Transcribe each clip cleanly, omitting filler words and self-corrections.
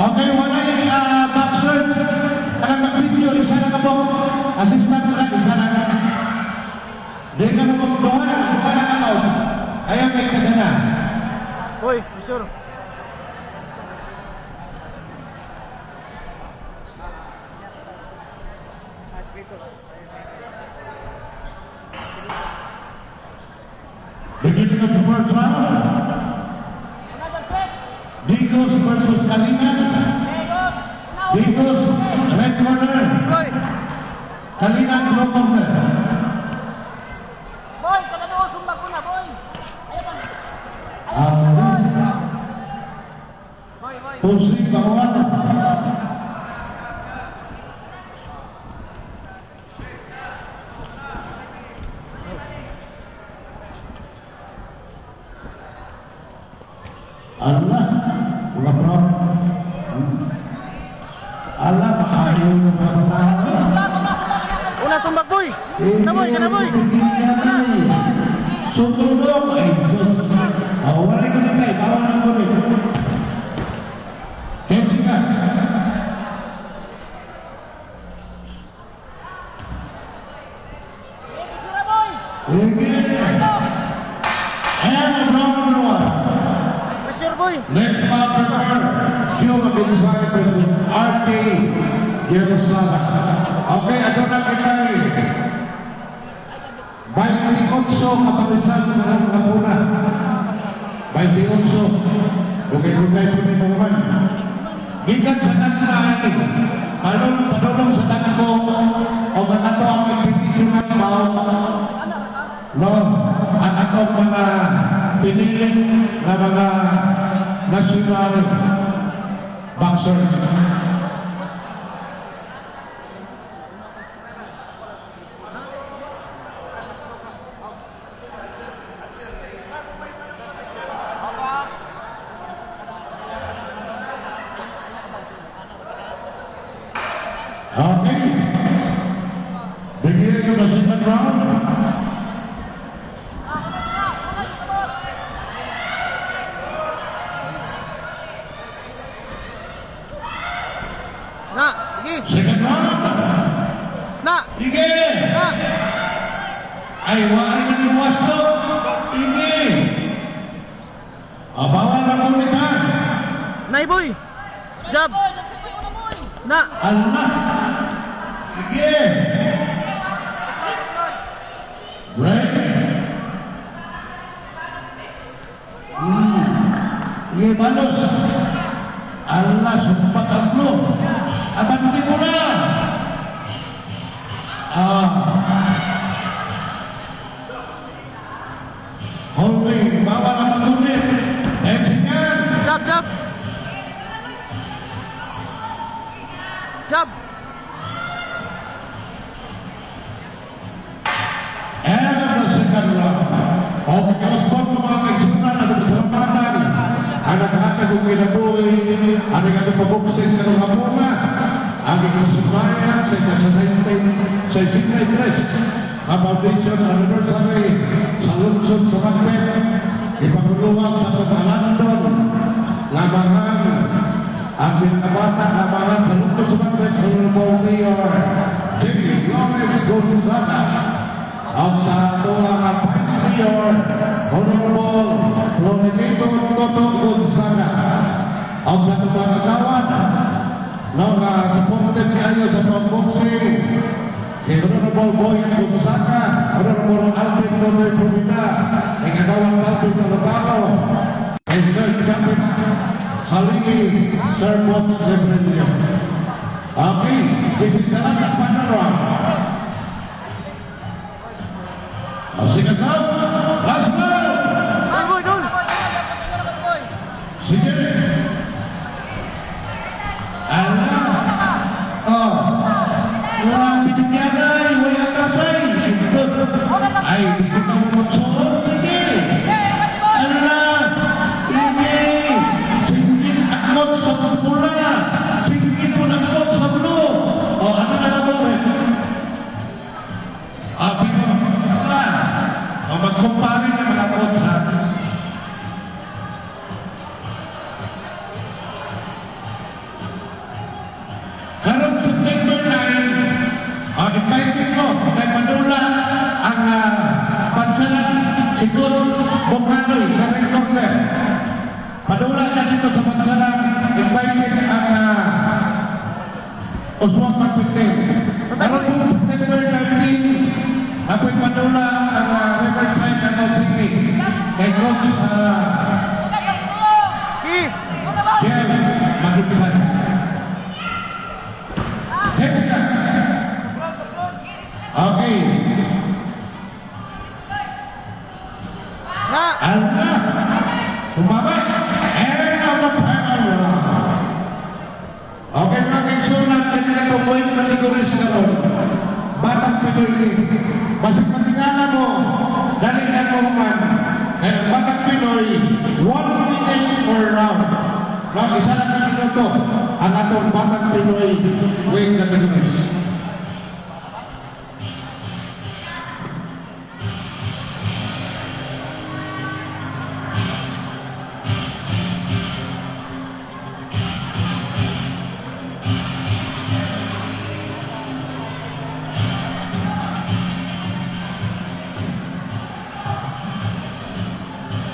Okay, wala yung boxer. Kaya mag-video, isa na ka po. Assistant lang, isa na ka. Di na mo magduha na ka lang. Ayaw may kadana. Hoy, sir. Beginning of the first round. Digos versus Kalingan. Digos, red corner. Hoy. Kalingan, blue corner. Boy, kada doon sumbag ko na, boy. Ayaw Boy, boy. Pusri bawah. Allah, berapa? Allah maayo ng mga Una sumbak boy. Kana boy, kana boy. Sutulong ay wala ko na kay bawal ng boy. Jessica. Sura, boy. And round one. Pressure boy. Next partner, Hugo Gonzaga versus RK Jerusalem. Okay, ato na kita ni 28 kapalisan ng kapuna. 28. Bugay-bugay po ni Maman. Gikan sa tanang padulong sa tanang ko o kanato ang impetisyonal bao. No, ang atong mga piniling na mga national boxers. Okay. Beginning of the second round. Na, sige. Second round. Na. Sige. Na. Ay, wala na ni Wasto. Sige. Bawal na kumitan. Nay boy. Jab. Boy, nagsipo yung una, boy. Na. Allah. Sige. Break. Sige, balos. Allah, sumpat ang blo. Abanti mo na. Holding, bawal ang magulit. Exingan. Jab, jab. Jab. And the second round. Okay, Osborne, mga kaisunan, ano sa sampatan. Ang nakakagong kinabuhi, ang nakakapabuksin ka ng hapuna. Ang ikusumayan sa sa 63. Ang foundation anniversary sa lungsod sa Macbeth. Ipaguluhan sa Pagkalandon. Lamahan. Ang pinakabata, lamahan sa lungsod sa Macbeth. Honorable Mayor J. Lawrence Gonzaga. Ang sa ato ang Vice Mayor, Honorable Florentino Toto Gonzaga. Ang sa ato mga kagawan, supported kayo sa pang-boxing, si Honorable Boy Gonzaga, Honorable Alvin Nonoy Pumina, ang kagawan Alvin Talabano, ay Sir Japit Salini, Sir Box Zembrenia. Okay, this is the last round. Sige, sir. Last round. Boy, boy, dun. Sige. Wala binigyan ay, wala kasay. Ay, hindi ko na magsuot. Sige. Sige. Singin akot sa pula. Singin mo na akot sa blue. O, ano na ako rin? Sige. O, magkumpare na mga akot sa Manula ang bansalan siguro Bonganoy sa red corner. Padula na dito sa bansalan, invited ang Oswald Marpitin. Karoon po September 19, ako'y Padula ang Riverside at City. Kay Coach Eh, Biel Magitsan. Teka. Okay. na. Allah. Tumabay. And out of power. Okay, mga kaigsunan, kanina tumoy kategories ka ron. Batang Pinoy ni. Basig patingala mo, dali na mo man. Kaya Batang Pinoy, 1 minute per round. No, isa lang na minuto ang atong Batang Pinoy weight categories.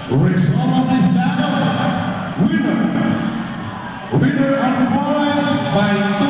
Result of this battle, winner on points by 2